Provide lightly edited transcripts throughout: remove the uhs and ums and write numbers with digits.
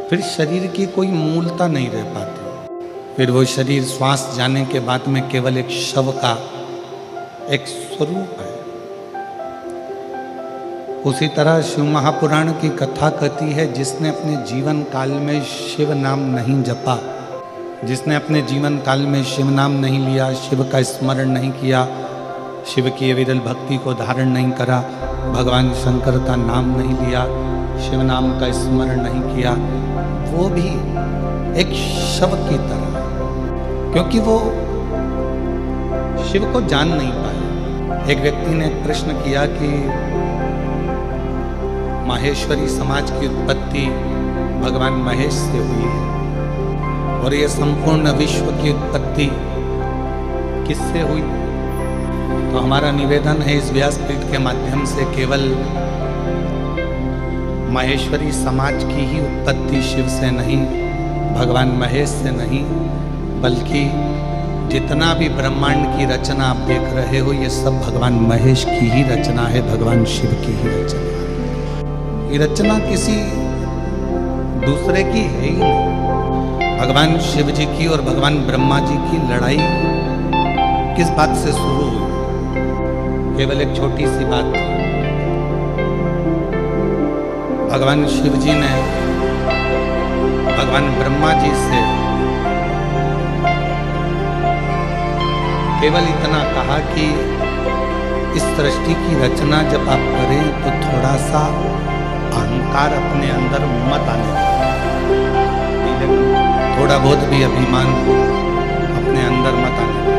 फिर शरीर की कोई मूलता नहीं रह पाती। फिर वो शरीर श्वास जाने के बाद में केवल एक शव का एक स्वरूप है। उसी तरह शिव महापुराण की कथा कहती है, जिसने अपने जीवन काल में शिव नाम नहीं जपा, जिसने अपने जीवन काल में शिव नाम नहीं लिया, शिव का स्मरण नहीं किया, शिव की विरल भक्ति को धारण नहीं करा, भगवान शंकर का नाम नहीं लिया, शिव नाम का स्मरण नहीं किया, वो भी एक शव की तरह, क्योंकि वो शिव को जान नहीं पाया। एक व्यक्ति ने प्रश्न किया कि माहेश्वरी समाज की उत्पत्ति भगवान महेश से हुई है और ये संपूर्ण विश्व की उत्पत्ति किससे हुई? तो हमारा निवेदन है इस व्यासपीठ के माध्यम से केवल माहेश्वरी समाज की ही उत्पत्ति शिव से नहीं, भगवान महेश से नहीं, बल्कि जितना भी ब्रह्मांड की रचना आप देख रहे हो ये सब भगवान महेश की ही रचना है, भगवान शिव की ही रचना है। ये रचना किसी दूसरे की है ही नहीं। भगवान शिव जी की और भगवान ब्रह्मा जी की लड़ाई किस बात से शुरू हुई? केवल एक छोटी सी बात थी। भगवान शिव जी ने भगवान ब्रह्मा जी से केवल इतना कहा कि इस सृष्टि की रचना जब आप करें तो थोड़ा सा अहंकार अपने अंदर मत आने दें, थोड़ा बहुत भी अभिमान अपने अंदर मत आने दें।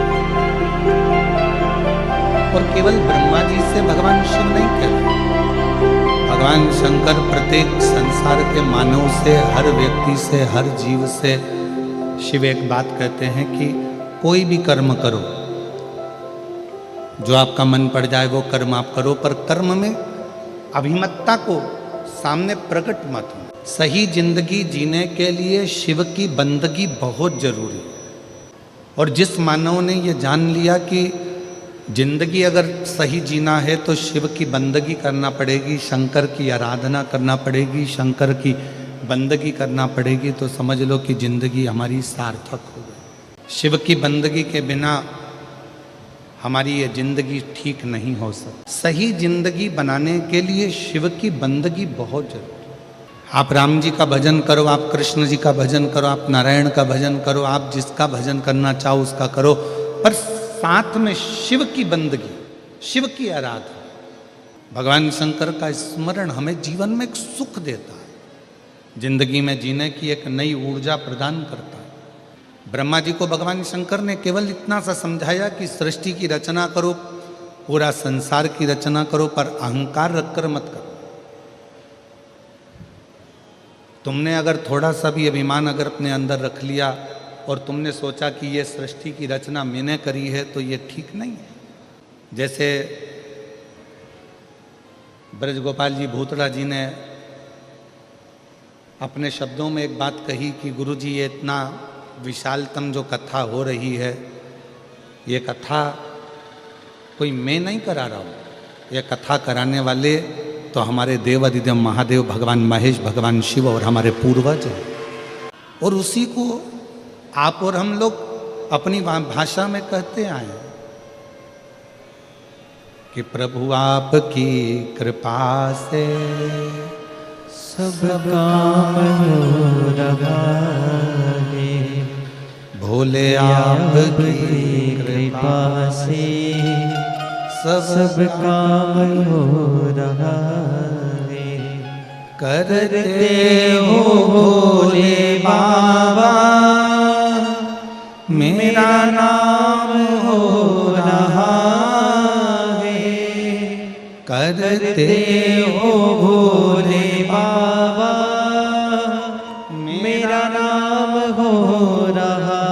और केवल ब्रह्मा जी से भगवान शिव नहीं कह रहे, भगवान शंकर प्रत्येक संसार के मानव से, हर व्यक्ति से, हर जीव से शिव एक बात कहते हैं कि कोई भी कर्म करो, जो आपका मन पड़ जाए वो कर्म आप करो, पर कर्म में अभिमतता को सामने प्रकट मत हो। सही जिंदगी जीने के लिए शिव की बंदगी बहुत जरूरी है। और जिस मानव ने ये जान लिया कि जिंदगी अगर सही जीना है तो शिव की बंदगी करना पड़ेगी, शंकर की आराधना करना पड़ेगी, शंकर की बंदगी करना पड़ेगी, तो समझ लो कि जिंदगी हमारी सार्थक हो गई। शिव की बंदगी के बिना हमारी ये जिंदगी ठीक नहीं हो सकती। सही जिंदगी बनाने के लिए शिव की बंदगी बहुत जरूरी है। आप राम जी का भजन करो, आप कृष्ण जी का भजन करो, आप नारायण का भजन करो, आप जिसका भजन करना चाहो उसका करो, पर साथ में शिव की बंदगी, शिव की आराधना, भगवान शंकर का स्मरण हमें जीवन में एक सुख देता है, जिंदगी में जीने की एक नई ऊर्जा प्रदान करता है। ब्रह्मा जी को भगवान शंकर ने केवल इतना सा समझाया कि सृष्टि की रचना करो, पूरा संसार की रचना करो, पर अहंकार रखकर मत करो। तुमने अगर थोड़ा सा भी अभिमान अगर अपने अंदर रख लिया और तुमने सोचा कि ये सृष्टि की रचना मैंने करी है, तो ये ठीक नहीं है। जैसे ब्रजगोपाल जी भूतड़ा जी ने अपने शब्दों में एक बात कही कि गुरु जी ये इतना विशालतम जो कथा हो रही है, ये कथा कोई मैं नहीं करा रहा हूँ, ये कथा कराने वाले तो हमारे देव अधिदेव महादेव भगवान महेश, भगवान शिव और हमारे पूर्वज हैं। और उसी को आप और हम लोग अपनी भाषा में कहते आए हैं कि प्रभु आपकी कृपा से सब काम हो रहा है, भोले आपकी कृपा से सब काम हो रहा है। करते हो भोले बाबा मेरा नाम हो रहा है। करते हो भोले बाबा मेरा नाम हो रहा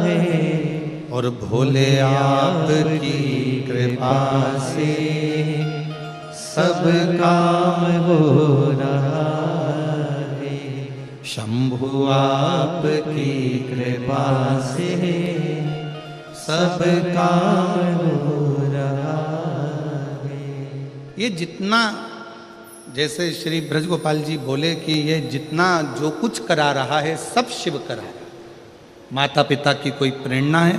है। और भोले आपकी कृपा से सब काम हो रहा है। शंभु आपकी कृपा से सब काम हो रहा है। ये जितना जैसे श्री ब्रजगोपाल जी बोले कि ये जितना जो कुछ करा रहा है सब शिव करा रहा है। माता पिता की कोई प्रेरणा है,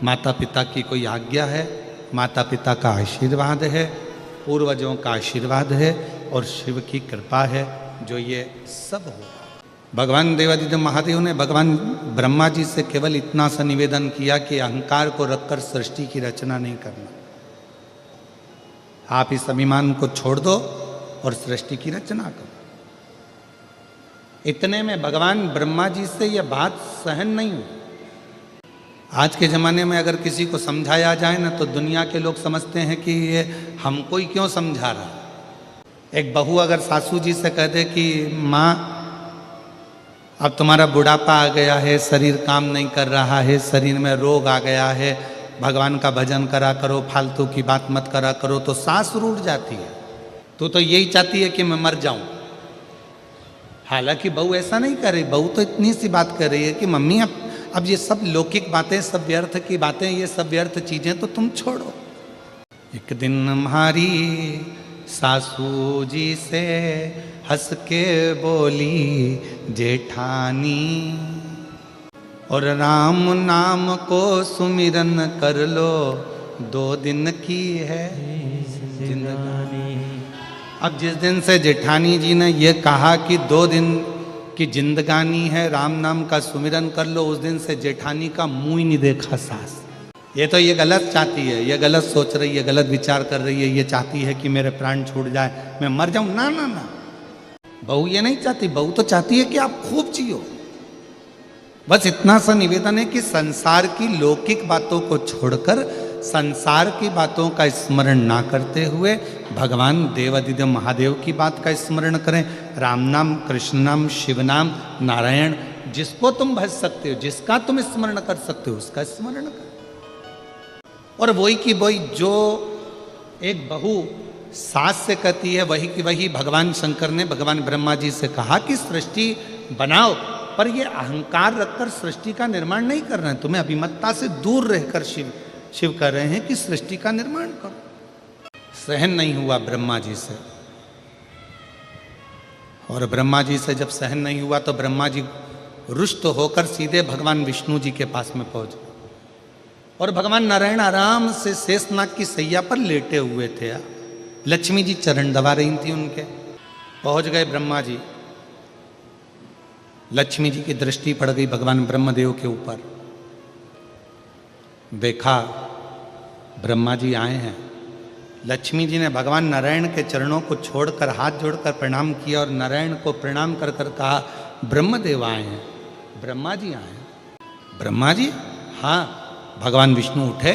माता पिता की कोई आज्ञा है, माता पिता का आशीर्वाद है, पूर्वजों का आशीर्वाद है और शिव की कृपा है जो ये सब हो। भगवान देवादिदेव महादेव ने भगवान ब्रह्मा जी से केवल इतना सा निवेदन किया कि अहंकार को रखकर सृष्टि की रचना नहीं करना, आप इस अभिमान को छोड़ दो और सृष्टि की रचना करो। इतने में भगवान ब्रह्मा जी से यह बात सहन नहीं हुई। आज के ज़माने में अगर किसी को समझाया जाए ना तो दुनिया के लोग समझते हैं कि ये हमको ही क्यों समझा रहा। एक बहू अगर सासू जी से कह दे कि माँ अब तुम्हारा बुढ़ापा आ गया है, शरीर काम नहीं कर रहा है, शरीर में रोग आ गया है, भगवान का भजन करा करो, फालतू की बात मत करा करो, तो सास रूठ जाती है। तू तो यही चाहती है कि मैं मर जाऊं। हालांकि बहू ऐसा नहीं कर रही, बहू तो इतनी सी बात कर रही है कि मम्मी अब ये सब लौकिक बातें, सब व्यर्थ की बातें, ये सब व्यर्थ चीजें तो तुम छोड़ो। एक दिन हमारी सासू जी से हंस के बोली जेठानी, और राम नाम को सुमिरन कर लो, 2 दिन की है जिंदगानी। अब जिस दिन से जेठानी जी ने ये कहा कि 2 दिन की जिंदगानी है, राम नाम का सुमिरन कर लो, उस दिन से जेठानी का मुंह ही नहीं देखा सास। ये तो ये गलत चाहती है, ये गलत सोच रही है, गलत विचार कर रही है, ये चाहती है कि मेरे प्राण छूट जाए, मैं मर जाऊं। ना ना ना, बहू ये नहीं चाहती, बहू तो चाहती है कि आप खूब जियो। बस इतना सा निवेदन है कि संसार की लौकिक बातों को छोड़कर, संसार की बातों का स्मरण ना करते हुए भगवान देवादिदेव महादेव की बात का स्मरण करें। राम नाम, कृष्ण नाम, शिव नाम, नारायण, जिसको तुम भज सकते हो, जिसका तुम स्मरण कर सकते हो, उसका स्मरण करो। और वही की वही जो एक बहू सास से कहती है, वही की वही भगवान शंकर ने भगवान ब्रह्मा जी से कहा कि सृष्टि बनाओ, पर ये अहंकार रखकर सृष्टि का निर्माण नहीं कर रहे हैं। तुम्हें अभिमत्ता से दूर रहकर शिव कह रहे हैं कि सृष्टि का निर्माण करो। सहन नहीं हुआ ब्रह्मा जी से, और ब्रह्मा जी से जब सहन नहीं हुआ तो ब्रह्मा जी रुष्ट होकर सीधे भगवान विष्णु जी के पास में पहुंच गए। और भगवान नारायण आराम से शेषनाग की सैया पर लेटे हुए थे। लक्ष्मी जी चरण दबा रही थी उनके। पहुंच गए ब्रह्मा जी। लक्ष्मी जी की दृष्टि पड़ गई भगवान ब्रह्मदेव के ऊपर। देखा ब्रह्मा जी आए हैं। लक्ष्मी जी ने भगवान नारायण के चरणों को छोड़कर हाथ जोड़कर प्रणाम किया और नारायण को प्रणाम कर कर कहा, ब्रह्मदेव आए हैं, ब्रह्मा जी आए हैं। ब्रह्मा जी? हाँ। भगवान विष्णु उठे,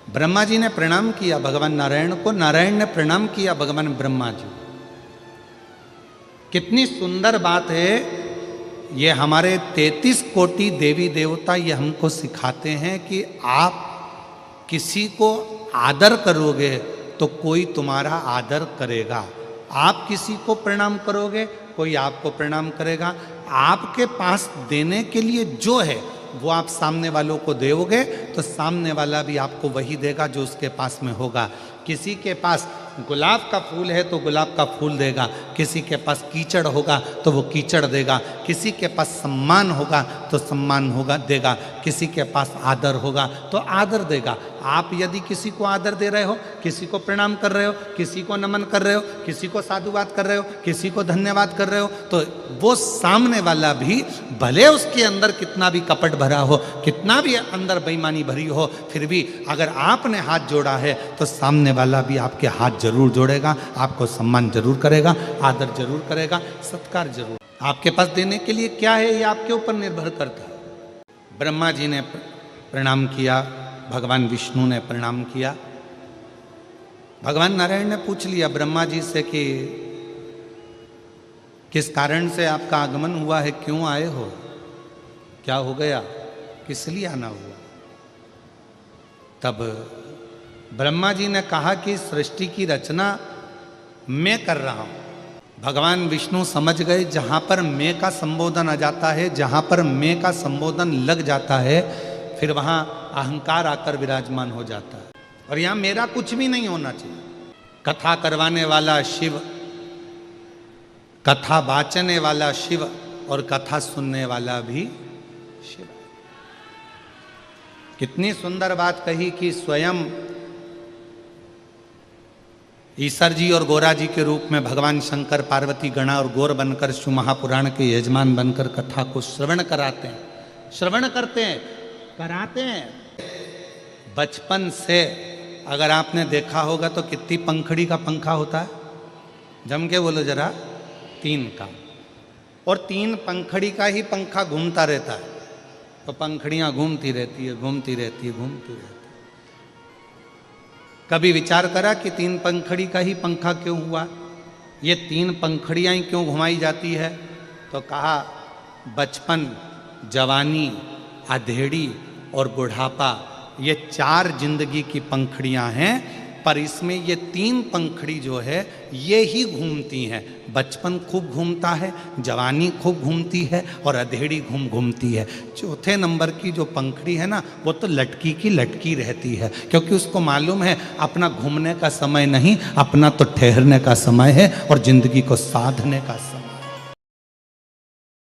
ब्रह्मा जी ने प्रणाम किया भगवान नारायण को, नारायण ने प्रणाम किया भगवान ब्रह्मा जी। कितनी सुंदर बात है। ये हमारे 33 कोटि देवी देवता ये हमको सिखाते हैं कि आप किसी को आदर करोगे तो कोई तुम्हारा आदर करेगा। आप किसी को प्रणाम करोगे, कोई आपको प्रणाम करेगा। आपके पास देने के लिए जो है वो आप सामने वालों को दोगे तो सामने वाला भी आपको वही देगा जो उसके पास में होगा। किसी के पास गुलाब का फूल है तो गुलाब का फूल देगा, किसी के पास कीचड़ होगा तो वो कीचड़ देगा, किसी के पास सम्मान होगा तो सम्मान होगा देगा, किसी के पास आदर होगा तो आदर देगा। आप यदि किसी को आदर दे रहे हो, किसी को प्रणाम कर रहे हो, किसी को नमन कर रहे हो, किसी को साधुवाद कर रहे हो, किसी को धन्यवाद कर रहे हो, तो वो सामने वाला भी भले उसके अंदर कितना भी कपट भरा हो, कितना भी अंदर बेईमानी भरी हो, फिर भी अगर आपने हाथ जोड़ा है तो सामने वाला भी आपके हाथ जरूर जोड़ेगा, आपको सम्मान जरूर करेगा, आदर जरूर करेगा, सत्कार जरूर। आपके पास देने के लिए क्या है ये आपके ऊपर निर्भर करता है। ब्रह्मा जी ने प्रणाम किया, भगवान विष्णु ने प्रणाम किया। भगवान नारायण ने पूछ लिया ब्रह्मा जी से कि किस कारण से आपका आगमन हुआ है, क्यों आए हो, क्या हो गया, किस लिए आना हुआ। तब ब्रह्मा जी ने कहा कि सृष्टि की रचना मैं कर रहा हूं। भगवान विष्णु समझ गए जहां पर मैं का संबोधन आ जाता है, जहां पर मैं का संबोधन लग जाता है, फिर वहां अहंकार आकर विराजमान हो जाता है। और यहां मेरा कुछ भी नहीं होना चाहिए। कथा करवाने वाला शिव कथा वाचने वाला शिव और कथा सुनने वाला भी शिव। कितनी सुंदर बात कही कि स्वयं ईश्वर जी और गोरा जी के रूप में भगवान शंकर पार्वती गणा और गौर बनकर शिव महापुराण के यजमान बनकर कथा को श्रवण कराते हैं, श्रवण करते हैं, कराते हैं। बचपन से अगर आपने देखा होगा तो कितनी पंखड़ी का पंखा होता है, जम के बोलो जरा, 3 का। और 3 पंखड़ी का ही पंखा घूमता रहता है, तो पंखड़ियां घूमती रहती है, घूमती रहती है, घूमती रहती है। कभी विचार करा कि 3 पंखड़ी का ही पंखा क्यों हुआ, ये 3 पंखड़ियां ही क्यों घुमाई जाती है? तो कहा बचपन, जवानी, अधेड़ी और बुढ़ापा, ये 4 जिंदगी की पंखड़ियां हैं, पर इसमें ये 3 पंखड़ी जो है ये ही घूमती हैं। बचपन खूब घूमता है, जवानी खूब घूमती है और अधेड़ी घूमती है। चौथे नंबर की जो पंखड़ी है ना, वो तो लटकी की लटकी रहती है, क्योंकि उसको मालूम है अपना घूमने का समय नहीं, अपना तो ठहरने का समय है और जिंदगी को साधने का समय।